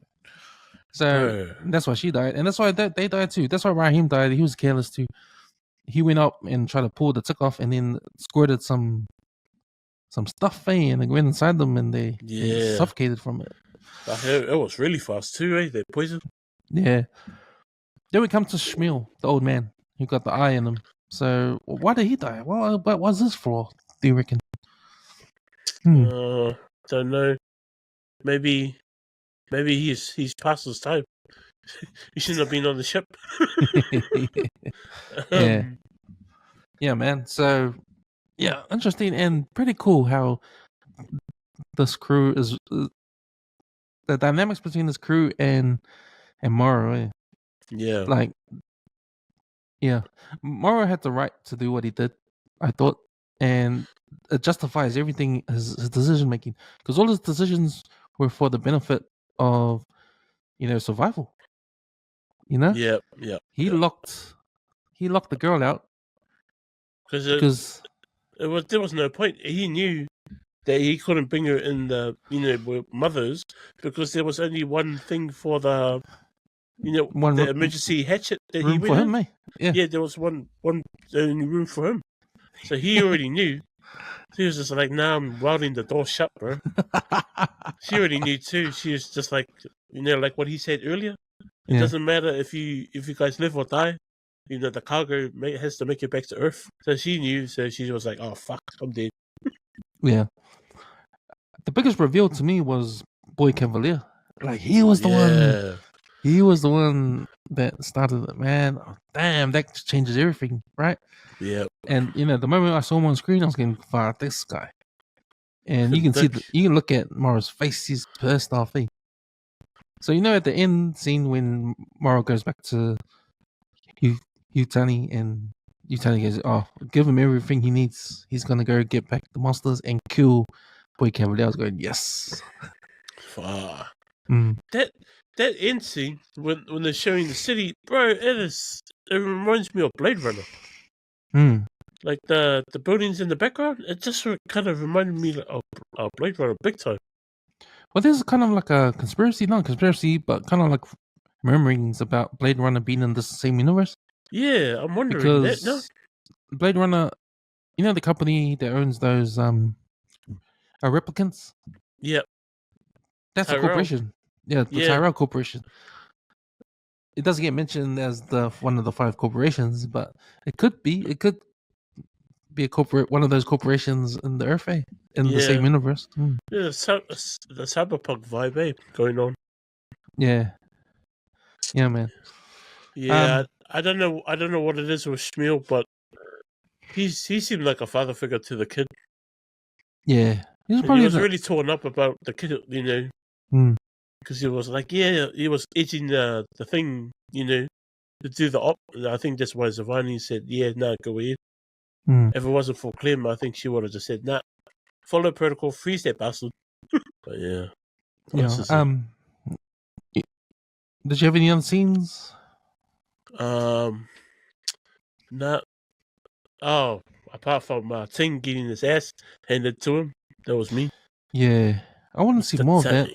So that's why she died, and that's why they died too. That's why Raheem died. He was careless too. He went up and tried to pull the tick off, and then squirted some stuff in, and it went inside them, and they Yeah. suffocated from it. I heard it was really fast too, eh? That poison. Yeah. Then we come to Shmuel, the old man, who got the eye in him. So why did he die? Well, but what's this for? Do you reckon? Don't know. Maybe he's past his time. He shouldn't have been on the ship. Yeah. Yeah, man. So yeah, interesting and pretty cool how this crew is the dynamics between this crew and Morrow. Eh? Yeah. Like, yeah, Morrow had the right to do what he did, I thought, and it justifies everything his decision making because all his decisions were for the benefit of survival. Yeah. He locked the girl out because there was no point. He knew that he couldn't bring her in the with mothers because there was only one thing for the the emergency hatchet that room he went for in. him, eh? Yeah, there was one only room for him, so he already knew. He was just like, "Nah, I'm welding the door shut, bro." She already knew too. She was just like, like what he said earlier. It doesn't matter if you guys live or die. The cargo has to make it back to Earth. So she knew. So she was like, "Oh fuck, I'm dead." Yeah. The biggest reveal to me was Boy Cavalier. Like he was the one. He was the one that started it, man. Oh, damn, that changes everything, right? Yeah. And the moment I saw him on screen, I was getting fuck this guy. And you can see you can look at Morrow's face; he's pissed off. So at the end scene when Morrow goes back to Yutani, and Yutani goes, "Oh, give him everything he needs. He's gonna go get back the monsters and kill Boy Cavalier." I was going, "Yes." That end scene when they're showing the city, bro, it reminds me of Blade Runner. Like the buildings in the background, it just kind of reminded me of Blade Runner big time. Well, this is kind of like a conspiracy, not conspiracy, but kind of like murmurings about Blade Runner being in the same universe. Yeah, I'm wondering because that. No, Blade Runner, the company that owns those replicants. Yeah, that's Tyrell. a corporation. Yeah, the Tyrell Corporation. It doesn't get mentioned as one of the 5 corporations, but it could be. It could be one of those corporations in the Earth, in the same universe. Yeah, the cyberpunk vibe, going on. Yeah, man. Yeah, I don't know what it is with Shmuel, but he seemed like a father figure to the kid. Yeah, he was really torn up about the kid, because he was like, he was eating the thing, to do the op. I think that's why Zavani said, go ahead. If it wasn't for Clem, I think she would have just said, nah, follow protocol, freeze that bastard. But yeah. Did you have any other scenes? Nah. Oh, apart from Ting getting his ass handed to him, that was me. Yeah, I wanted to see more of that.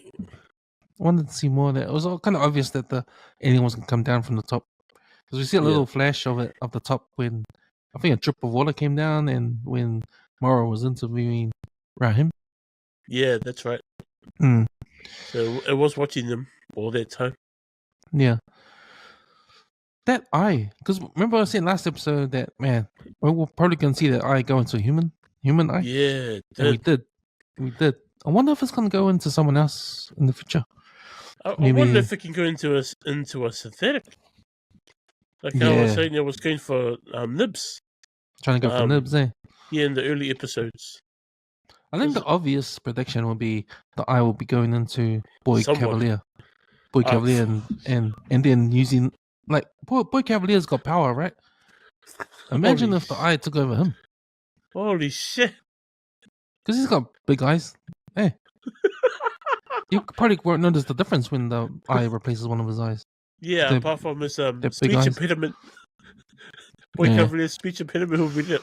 It was all kind of obvious that the alien was gonna come down from the top, because we see a little flash of it of the top when I think a drip of water came down, and when Morrow was interviewing Rahim. Yeah, that's right. So I was watching them all that time. Yeah. That eye, because remember I was saying last episode that, man, we're probably gonna see that eye go into a human eye. Yeah, and we did. I wonder if it's gonna go into someone else in the future. I wonder if it can go into a synthetic. Like I was saying, it was going for Nibs. Trying to go for Nibs, eh? Yeah, in the early episodes. I think the obvious prediction will be the eye will be going into Cavalier. Boy Cavalier, and then using, like, Boy Cavalier's got power, right? Imagine if the eye took over him. Holy shit! Because he's got big eyes. Hey, you probably won't notice the difference when the eye replaces one of his eyes. Yeah, apart from his speech impediment. Boy Cavalier's speech impediment will be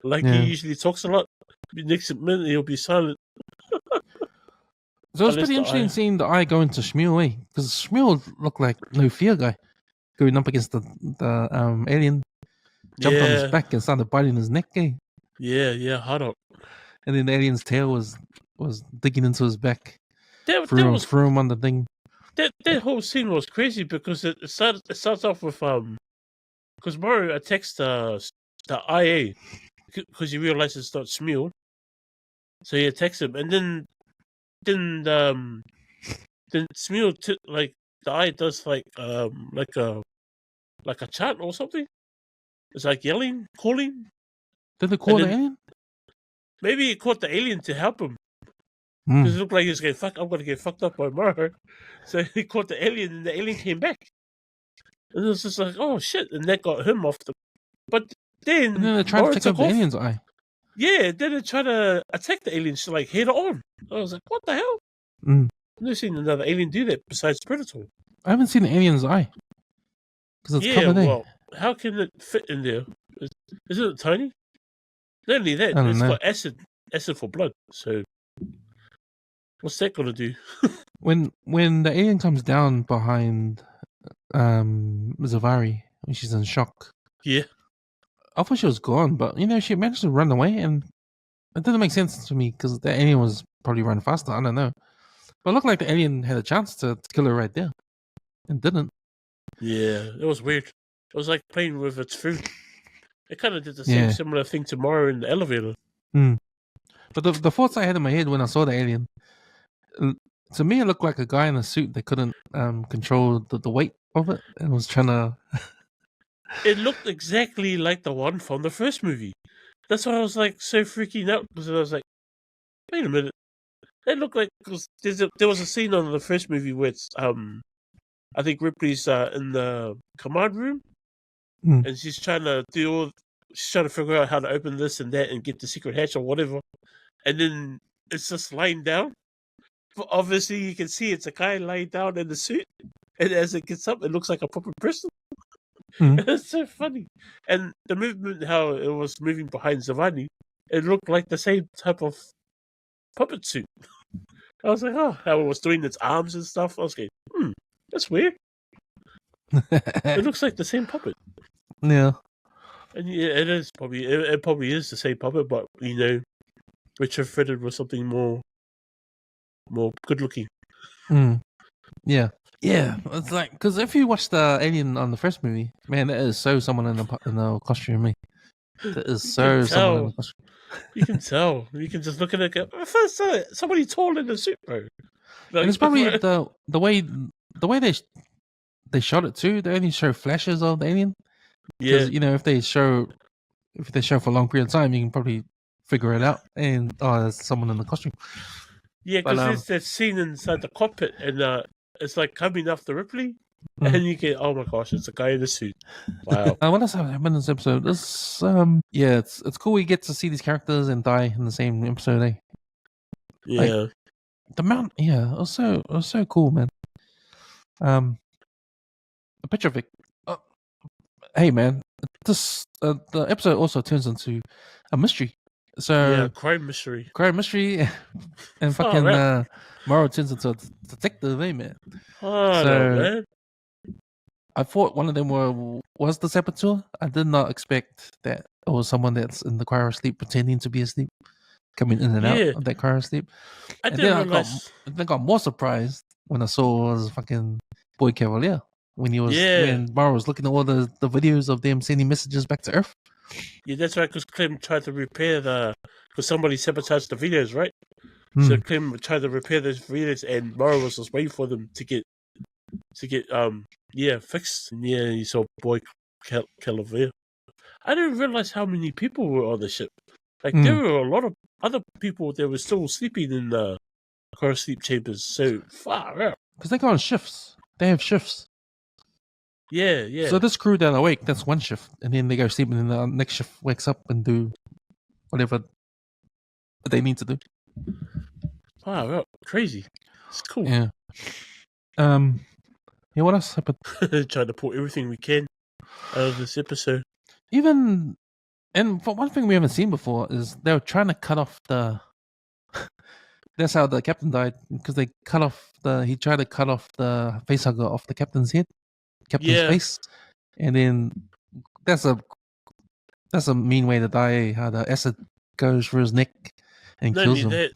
like he usually talks a lot. Next minute he'll be silent. So it's pretty interesting seeing the eye go into Shmuel, eh? Because Shmuel looked like no fear guy going up against the alien. Jumped on his back and started biting his neck, eh? Yeah, hard up. And then the alien's tail was digging into his back. Threw him on the thing. That whole scene was crazy because it starts off with because Mario attacks the IA because he realizes it's not Shmuel, so he attacks him, and then Shmuel like the eye does like a chant or something. It's like yelling, calling. Did they call the alien? Maybe he caught the alien to help him. Because it looked like he was getting fucked. I'm gonna get fucked up by Mario. So he caught the alien, and the alien came back. And it was just like, oh shit, and that got him off the. But then they tried to take over the alien's eye. Yeah, then they tried to attack the aliens like head on. I was like, what the hell? I've never seen another alien do that besides Predator. I haven't seen the alien's eye. Because it's covered, well, how can it fit in there? Isn't it tiny? Not only that, it's got acid for blood. So what's that gonna do? when the alien comes down behind Zavari when she's in shock. Yeah. I thought she was gone, but she managed to run away, and it didn't make sense to me because the alien was probably running faster. I don't know, but it looked like the alien had a chance to kill her right there, and didn't. Yeah, it was weird. It was like playing with its food. It kind of did the same similar thing to Mario in the elevator. But the thoughts I had in my head when I saw the alien, To me, it looked like a guy in a suit that couldn't control the weight of it and was trying to. It looked exactly like the one from the first movie. That's why I was like so freaking out because I was like, wait a minute. It looked like because there was a scene on the first movie where it's I think Ripley's in the command room Mm. and she's trying to figure out how to open this and that and get the secret hatch or whatever, and then it's just lying down. But obviously, you can see it's a guy lying down in the suit, and as it gets up, it looks like a proper person. Mm. It's so funny, and the movement, how it was moving behind Giovanni, it looked like the same type of puppet suit. I was like, oh, how it was doing its arms and stuff. I was like, that's weird. It looks like the same puppet. Yeah. And yeah, it is probably it probably is the same puppet, but retrofitted with something more good looking. Yeah. Yeah, it's like because if you watch the Alien on the first movie, man, that is so someone in the costume. Me, that is so someone in the costume. You can tell. You can just look at it. And go, first, somebody tall in the suit, bro. Like, And it's probably the way they shot it too. They only show flashes of the alien. yeah. Because if they show for a long period of time, you can probably figure it out. And there's someone in the costume. Yeah, But, because there's that scene inside the cockpit, and it's like coming after Ripley, and you get, oh my gosh, it's a guy in a suit. Wow. What else happened in this episode? This, it's cool we get to see these characters and die in the same episode. Eh? Yeah. The mount, it was so cool, man. A picture of it. Hey, man, this the episode also turns into a mystery. So crime mystery, and fucking Morrow turns into a detective, eh, man? Oh, no, man. I thought one of them was the saboteur. I did not expect that it was someone that's in the cryo sleep pretending to be asleep, coming in and out of that cryo sleep. I didn't realize. I got more surprised when I saw it was fucking Boy Cavalier when Morrow was looking at all the videos of them sending messages back to Earth. Yeah, that's right. Because Clem tried to repair because somebody sabotaged the videos, right? So Clem tried to repair those videos, and Morrow was just waiting for them to get fixed. And you saw Boy Cavalier. I didn't realize how many people were on the ship. Like there were a lot of other people that were still sleeping in the car sleep chambers. So far out. Because they go on shifts. They have shifts. Yeah. So this crew that awake, that's one shift, and then they go sleep, and then the next shift wakes up and do whatever they need to do. Wow, crazy! It's cool. Yeah. What else happened? Trying to pull everything we can out of this episode. And for one thing we haven't seen before is they were trying to cut off the. That's how the captain died, because they he tried to cut off the facehugger off the captain's face, and then that's a mean way to die. How the acid goes through his neck and kills him. That,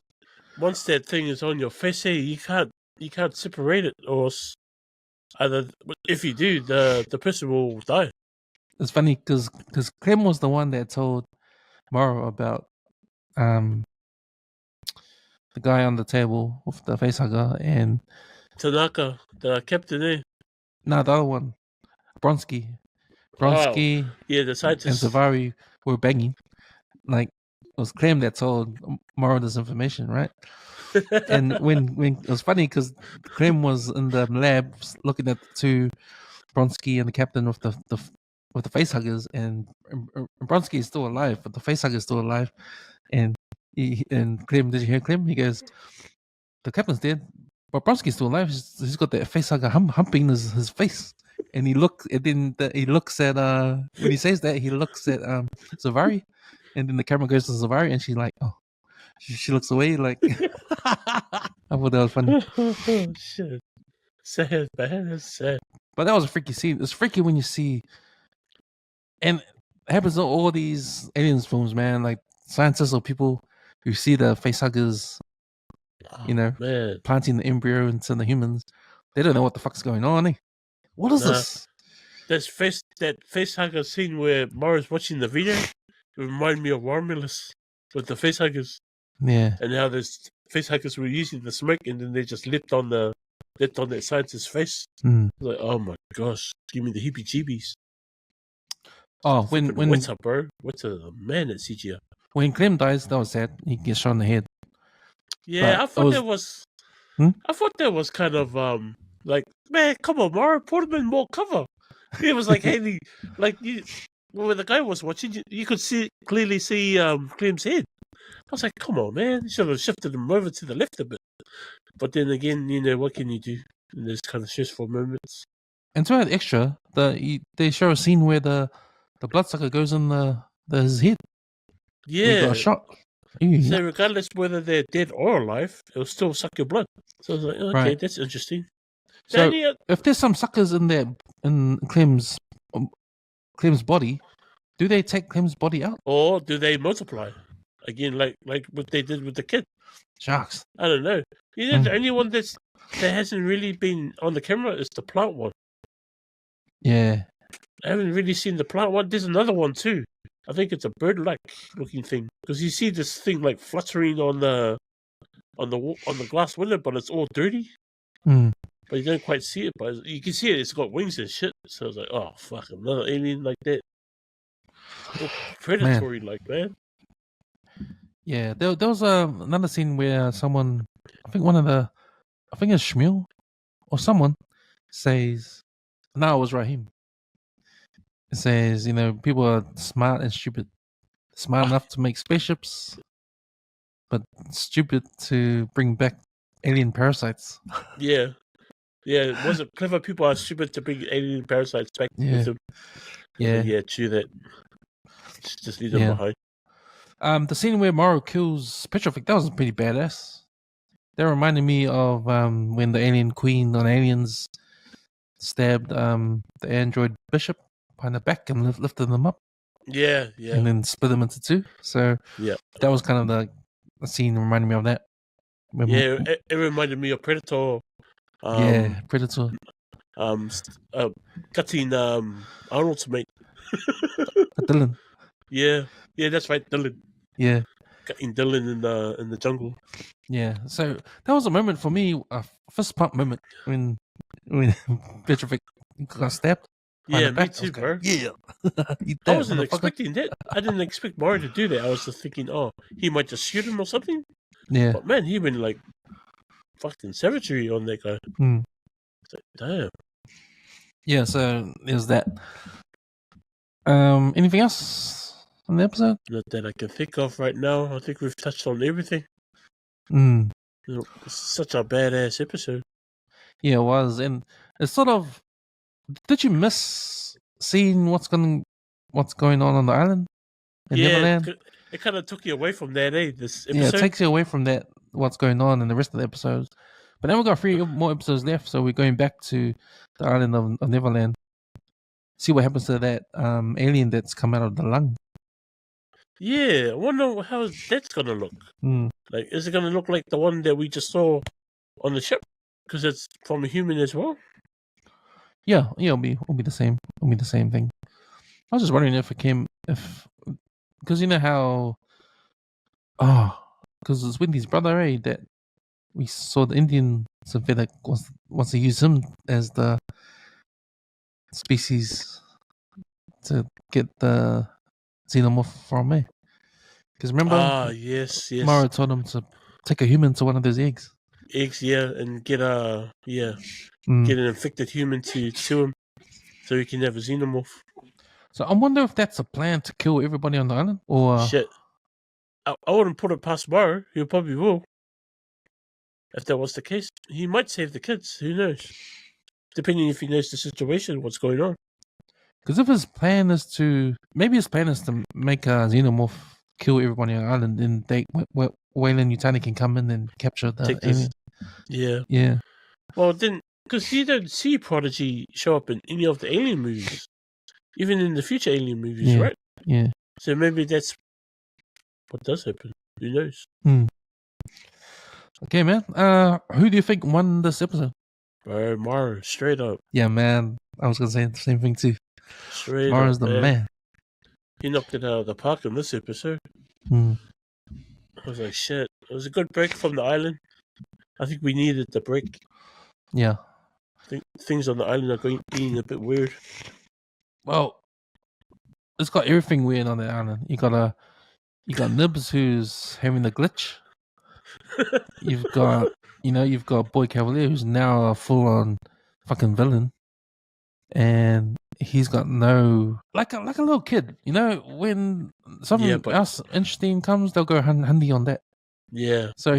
once that thing is on your face, you can't separate it, or either if you do, the person will die. It's funny because Clem was the one that told Morrow about the guy on the table with the facehugger and Tanaka, the captain there. No, the other one. Bronsky, the scientist, and Zavari were banging. Like, it was Clem that told Morrow this information, right? And when it was funny because Clem was in the lab looking at the two, Bronsky and the captain with the facehuggers, and Bronsky is still alive, but the facehugger is still alive. And Clem, did you hear Clem? He goes, the captain's dead, but Bronsky's still alive. He's got that facehugger humping his face. And he looks at when he says that, he looks at Zavari, and then the camera goes to Zavari, and she's like, oh, she looks away. Like, I thought that was funny. Oh shit! Sad, man. That's sad. But that was a freaky scene. It's freaky when you see, and it happens in all these aliens films, man. Like scientists or people who see the facehuggers, planting the embryo into the humans, they don't know what the fuck's going on. Eh? What is this? That facehugger scene where Morrow's watching the video. It reminded me of Romulus with the facehuggers. Yeah. And how there's facehuggers were using the smoke, and then they just leapt on that scientist's face. Mm. Like, oh my gosh, give me the heebie-jeebies. Oh, What's up, bro? What's a man at CGI? when Clem dies, that was sad. He gets shot in the head. Yeah, But I thought that was. Hmm? I thought that was kind of like, man, come on, Mara, put him in more cover. It was like Haley, like when the guy was watching, you could clearly see Clem's head. I was like, come on, man, you should have shifted him over to the left a bit. But then again, what can you do in those kind of stressful moments? And to add extra, they show a scene where the bloodsucker goes in his head. He Yeah. got shot. So regardless whether they're dead or alive, it'll still suck your blood. So I was like, okay, Right. that's interesting. So if there's some suckers in Clem's body, do they take Clem's body out? Or do they multiply? Again, like what they did with the kid. Sharks. I don't know. The only one that hasn't really been on the camera is the plant one. Yeah. I haven't really seen the plant one. There's another one too. I think it's a bird-like looking thing, because you see this thing like fluttering on the glass window, but it's all dirty. Mm. But you don't quite see it. But you can see it. It's got wings and shit. So I was like, oh fuck, another alien like that. Oh, predatory, like, man. Yeah, there was another scene where someone, I think it's Shmuel or someone says, no, it was Raheem. It says, people are smart and stupid. Smart enough to make spaceships, but stupid to bring back alien parasites. Yeah. Yeah, was it clever people are stupid to bring alien parasites back with them? Yeah, true that. Just leave them behind. The scene where Morrow kills Petrovic, that was pretty badass. That reminded me of when the alien queen on Aliens stabbed the android Bishop behind the back and lifted them up. Yeah. And then split them into two. So that was kind of the scene reminding me of that. Yeah, it reminded me of Predator. Predator. Cutting Arnold's mate. Dylan. Yeah, that's right, Dylan. Yeah. Cutting Dylan in the jungle. Yeah, so that was a moment for me, a fist pump moment when Petrovic got stabbed. Yeah, me too, bro. Yeah. I wasn't expecting that. I didn't expect Mario to do that. I was just thinking, oh, he might just shoot him or something. Yeah. But man, he went like fucking savagery on that guy. It's like, damn. Yeah, so there's that. Anything else on the episode? Not that I can think of right now. I think we've touched on everything. It's such a badass episode. Yeah, it was, and it's sort of. Did you miss seeing what's going on the island in Neverland? It kind of took you away from that, this episode. Yeah, it takes you away from that, what's going on in the rest of the episodes. But then we've got 3 more episodes left, so we're going back to the island of Neverland. See what happens to that alien that's come out of the lung. Yeah, I wonder how that's going to look. Like, is it going to look like the one that we just saw on the ship? Because it's from a human as well? Yeah, it'll be the same. It'll be the same thing. I was just wondering because you know how, because it's Wendy's brother, that we saw the Indian synthetic wants to use him as the species to get the xenomorph from me. Because remember, yes. Mara told him to take a human to one of those eggs. And get get an infected human to him, so he can have a xenomorph. So I wonder if that's a plan to kill everybody on the island, or shit. I wouldn't put it past Mara. He probably will. If that was the case, he might save the kids. Who knows? Depending if he knows the situation, what's going on. Because if his plan is to make a xenomorph kill everybody on the island, then Weyland Yutani can come in and capture the alien. Yeah. Well, then, because you don't see Prodigy show up in any of the Alien movies, even in the future Alien movies, right? Yeah. So maybe that's what does happen. Who knows? Okay, man. Who do you think won this episode? Mara, straight up. Yeah, man. I was gonna say the same thing too. Straight Mara's up, the man. He knocked it out of the park in this episode. I was like, shit. It was a good break from the island. I think we needed the break. Yeah. I think things on the island are being a bit weird. Well, it's got everything weird on the island. You got Nibs who's having the glitch. You've got Boy Cavalier who's now a full on fucking villain. And he's got no like a little kid. When something else interesting comes, they'll go handy on that. Yeah. So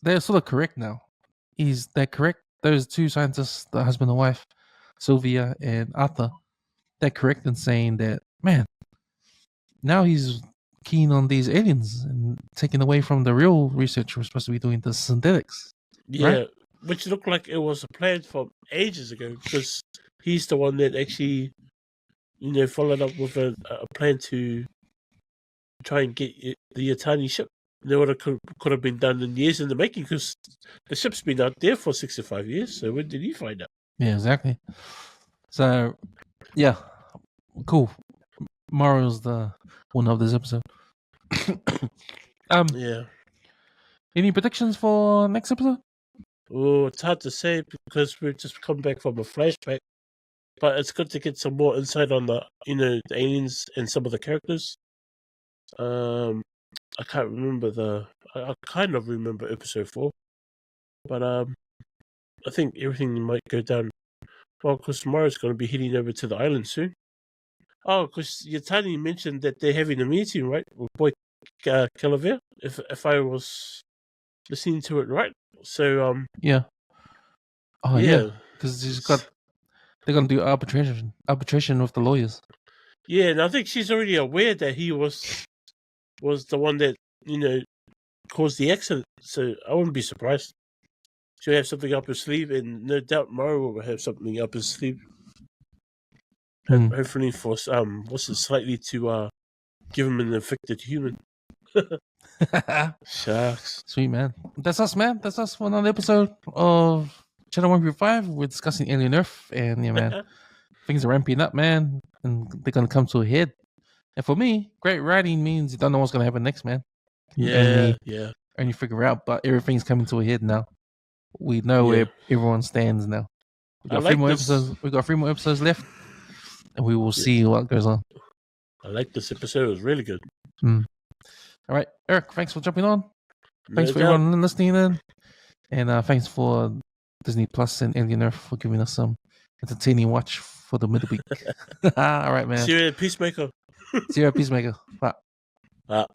they're sort of correct now. They're correct. Those two scientists, the husband and wife, Sylvia and Arthur, they're correct in saying that, man, now he's keen on these aliens and taking away from the real research we're supposed to be doing, the synthetics. Yeah, right? Which looked like it was a plan from ages ago, because he's the one that actually, followed up with a plan to try and get the Yatani ship. What could have been done in years in the making, because the ship's been out there for 65 years. So when did he find out? Yeah, exactly. So, yeah, cool. Mario's the one of this episode. Yeah. Any predictions for next episode? Oh, it's hard to say because we've just come back from a flashback. But it's good to get some more insight on the aliens and some of the characters. I can't remember I kind of remember episode 4, but I think everything might go down well because tomorrow's going to be heading over to the island soon. Oh, because Yatani mentioned that they're having a meeting, right, with Boy Calavera, if I was listening to it right. So yeah. Oh yeah, because they're gonna do arbitration with the lawyers. Yeah, and I think she's already aware that he was the one that caused the accident. So I wouldn't be surprised. She'll have something up her sleeve, and no doubt Mario will have something up his sleeve. Hopefully for slightly to give him an infected human. Shucks. Sweet, man. That's us, man. That's us for another episode of Channel 135. We're discussing Alien Earth, and yeah, man, things are ramping up, man, and they're gonna come to a head. And for me, great writing means you don't know what's gonna happen next, man. Yeah. And you figure out, but everything's coming to a head now. We know where everyone stands now. We got 3 more episodes. We got 3 more episodes left, and we will see what goes on. I like this episode. It was really good. All right, Eric, thanks for jumping on. Thanks for everyone listening in. And thanks for Disney Plus and Alien Earth for giving us some entertaining watch for the midweek. All right, man. See you at Peacemaker. See you at Peacemaker. Bye.